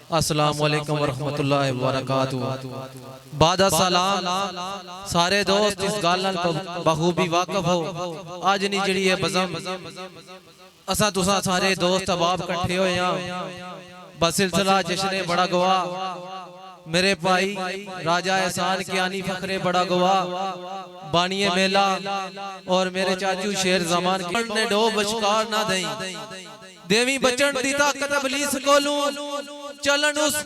अस्सलाम वालेकुम वरहमतुल्लाहि वबरकातुहू। बाद सलाम सारे दोस्त इस गल नाल बखूबी वाकिफ हो। अज नी जिहड़ी है बज़म असां तुसां सारे दोस्त अहबाब इकट्ठे होए हां बसिलसिला जश्न बड़ा गवाह मेरे भाई राजा एहसान कियानी फखरे बड़ा गवाह बानिए मेला और मेरे चाचू शेर जमान ने डो बचकार ना दई देवी बचन दी ताकत इबलीस कोलू चलन उस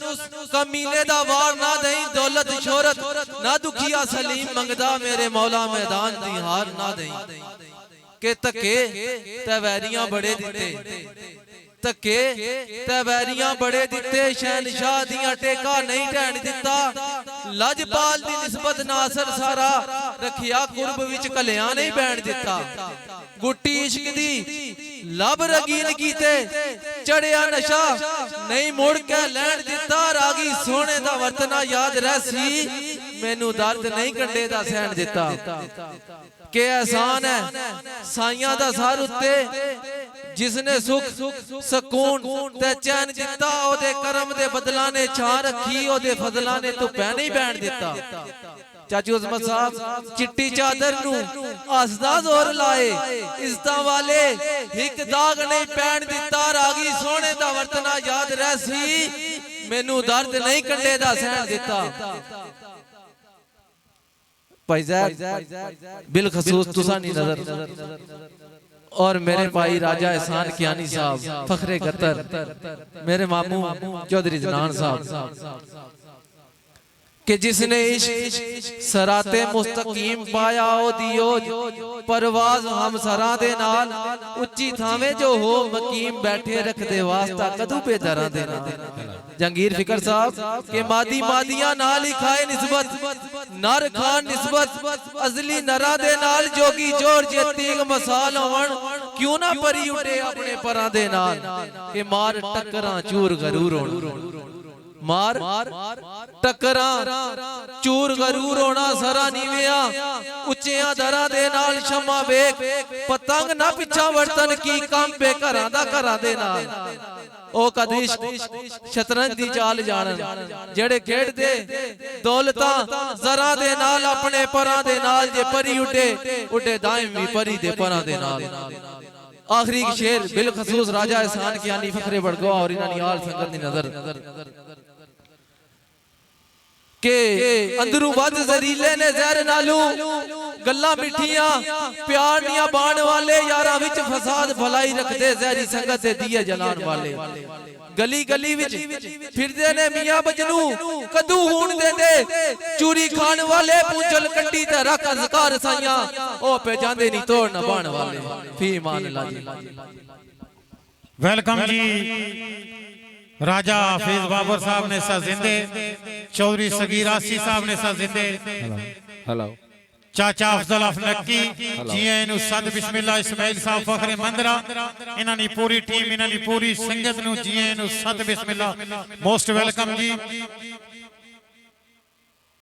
कमीने दा वार ना दई दौलत शोहरत ना दुखिया सलीम मंगदा मेरे मौला मैदान दी हार ना दई के धक्के ते वैरियां बड़े दिते धक्के ते वैरियां बड़े दिते शहनशाह दियां टेका नहीं ढैण दिता लजपाल दी निस्बत नासर सारा रखिया कुर्ब विच कलियां नहीं बैण दिता गुट्टी इश्क दी लब रगीन कीते चढ़िया नशा नहीं मुड़ के लैण दिता रागी सोने दा वर्तना याद रहसी मैनू दर्द नहीं कंडे दा सहन दिता के एहसान है साइयां दा सर उत्ते जिसने सुख सकून ते चैन दिता ओदे करम दे बदला ने छां रखी ओदे फजला ने धुप्पे नहीं बैण दिता चाचू अजमत साहब चिट्टी चादर नू हसदा जोर लाए इज्जतां वाले हिक दाग नहीं पैण दिता रागी सोने दा वर्तना याद रहसी मैनू दर्द नहीं कंडे दा सहन दिता भाई ज़ैद बिलखसूस तुसा नहीं नजर और मेरे भाई राजा एहसान कियानी साहब फखरे गतर मेरे मामू चौधरी जनान साहब कि जिसने इश्क सराते मुस्तकीम पाया ओ दियो परवाज हम सरा दे नाल उच्ची थावे जो हो मकीम बैठे रख दे वास्ता कदू पे दरा दे जंगीर फिकर साहब के मादी मादिया नाल ही खाए निस्बत नर खान निस्बत अजली नरा दे नाल जोगी जोर जे तीग मसाल होवन क्यों ना परी उठे अपने परा दे नाल के मार टकरां चूर गरूर होण मार टकरा चूर गरूर होना सरा नीविया उच्चिया दरा दे नाल शमा वेख पतंग ना पिछा वर्तन की काम पे घरां दा घरां दे नाल ओ कदिश शतरंज दी चाल जानन जेड़े खेडदे दौलतां जरा दे नाल अपने परां दे नाल जे परी उठे दाइम भी परी दे परां दे नाल आखिरी शेर बिलखसूस राजा एहसान कियानी फखरे बड़गवा और इन्हां दी आल संगत दी नजर के अंदरू वध जरीले ने जहर नालू गल्ला मिठियां प्यार दियां बाण वाले यारां विच फसाद भलाई रखदे जहरी संगत दे दिए जलान वाले गली गली विच फिरदे ने मियां बजनू कदू हूण देंदे चूरी खान वाले पूंजल कंडी ते रख अज़कार साइयां ओ पे जांदे नहीं तोड़ न बाण वाले फी मान अल्लाह जी वेलकम जी राजा हाफिज बाबर साहब ने सा जिंदे चौधरी सगीर आसी साहब ने सा जिंदे हेलो चाचा अफजल अफनक्की जिए नु सद बिस्मिल्लाह इस्माइल साहब फखरे मंदरा इन्हां दी पूरी टीम इन्हां दी पूरी संगत नु जिए नु सद बिस्मिल्लाह मोस्ट वेलकम जी।